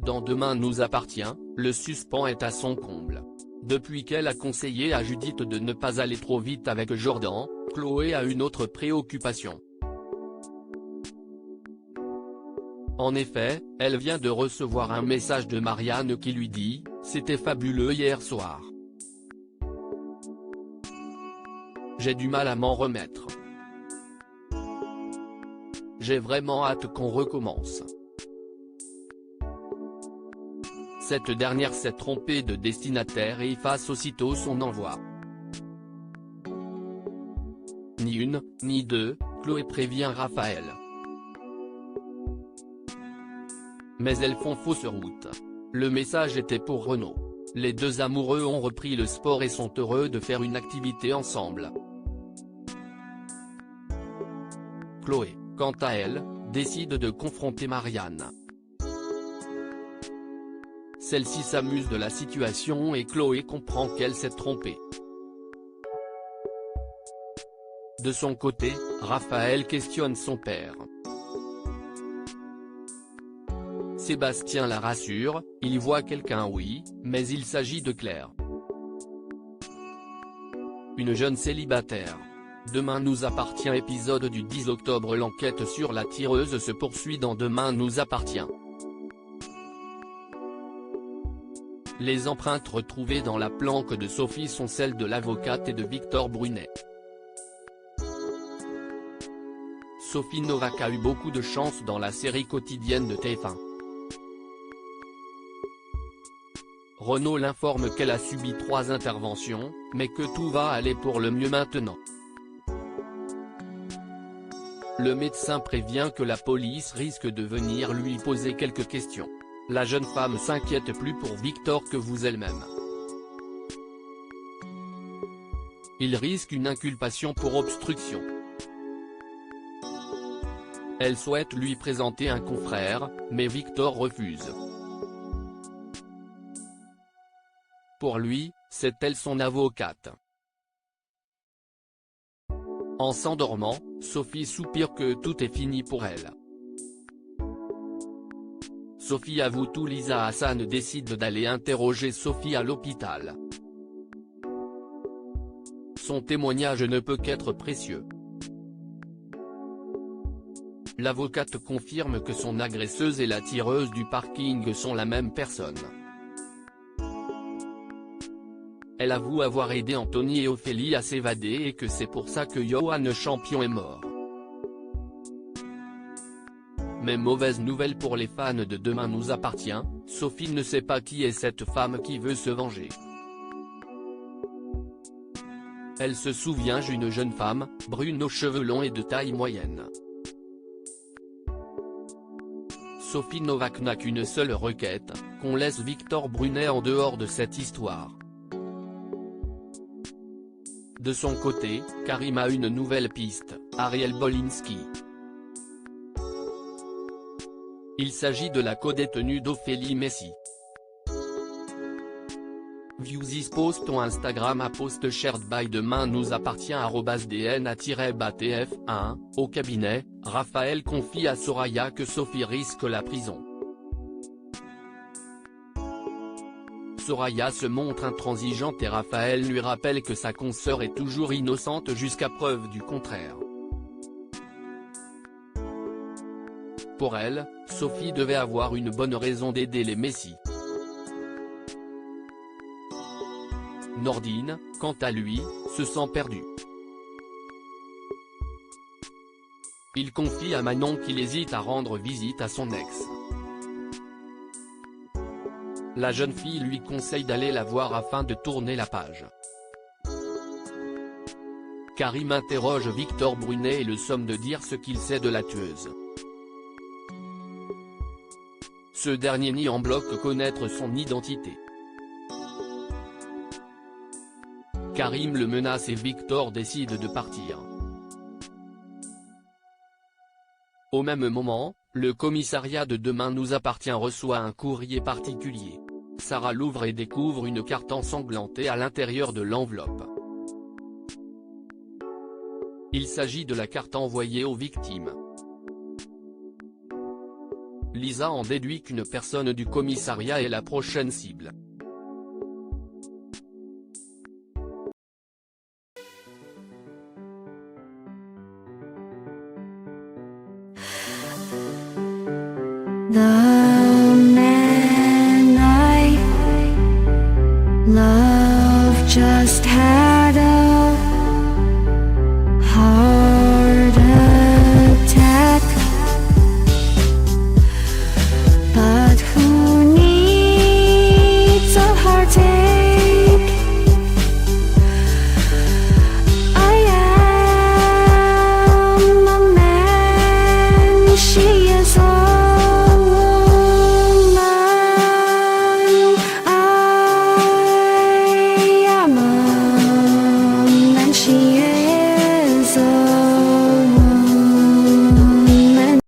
dans Demain nous appartient, le suspens est à son comble. Depuis qu'elle a conseillé à Judith de ne pas aller trop vite avec Jordan, Chloé a une autre préoccupation. En effet, elle vient de recevoir un message de Marianne qui lui dit « C'était fabuleux hier soir. J'ai du mal à m'en remettre. J'ai vraiment hâte qu'on recommence. » Cette dernière s'est trompée de destinataire et efface aussitôt son envoi. Ni une, ni deux, Chloé prévient Raphaël. Mais elles font fausse route. Le message était pour Renaud. Les deux amoureux ont repris le sport et sont heureux de faire une activité ensemble. Chloé, quant à elle, décide de confronter Marianne. Celle-ci s'amuse de la situation et Chloé comprend qu'elle s'est trompée. De son côté, Raphaël questionne son père. Sébastien la rassure, il voit quelqu'un oui, mais il s'agit de Claire. Une jeune célibataire. Demain nous appartient épisode du 10 octobre. L'enquête sur la tireuse se poursuit dans Demain nous appartient. Les empreintes retrouvées dans la planque de Sophie sont celles de l'avocate et de Victor Brunet. Sophie Novak a eu beaucoup de chance dans la série quotidienne de TF1. Renaud l'informe qu'elle a subi 3 interventions, mais que tout va aller pour le mieux maintenant. Le médecin prévient que la police risque de venir lui poser quelques questions. La jeune femme s'inquiète plus pour Victor que vous elle-même. Il risque une inculpation pour obstruction. Elle souhaite lui présenter un confrère, mais Victor refuse. Pour lui, c'est elle son avocate. En s'endormant, Sophie soupire que tout est fini pour elle. Sophie avoue tout. Lisa Hassan décide d'aller interroger Sophie à l'hôpital. Son témoignage ne peut qu'être précieux. L'avocate confirme que son agresseuse et la tireuse du parking sont la même personne. Elle avoue avoir aidé Anthony et Ophélie à s'évader et que c'est pour ça que Johan Champion est mort. Mais mauvaise nouvelle pour les fans de Demain nous appartient, Sophie ne sait pas qui est cette femme qui veut se venger. Elle se souvient d'une jeune femme, brune aux cheveux longs et de taille moyenne. Sophie Novak n'a qu'une seule requête, qu'on laisse Victor Brunet en dehors de cette histoire. De son côté, Karim a une nouvelle piste, Ariel Bolinski. Il s'agit de la codétenue d'Ophélie Messi. View this post on Instagram à post shared by Demain nous appartient @dna-batf1. Au cabinet, Raphaël confie à Soraya que Sophie risque la prison. Soraya se montre intransigeante et Raphaël lui rappelle que sa consoeur est toujours innocente jusqu'à preuve du contraire. Pour elle, Sophie devait avoir une bonne raison d'aider les Messi. Nordine, quant à lui, se sent perdu. Il confie à Manon qu'il hésite à rendre visite à son ex. La jeune fille lui conseille d'aller la voir afin de tourner la page. Karim interroge Victor Brunet et le somme de dire ce qu'il sait de la tueuse. Ce dernier nie en bloc connaître son identité. Karim le menace et Victor décide de partir. Au même moment, le commissariat de Demain nous appartient reçoit un courrier particulier. Sarah l'ouvre et découvre une carte ensanglantée à l'intérieur de l'enveloppe. Il s'agit de la carte envoyée aux victimes. Lisa en déduit qu'une personne du commissariat est la prochaine cible. 나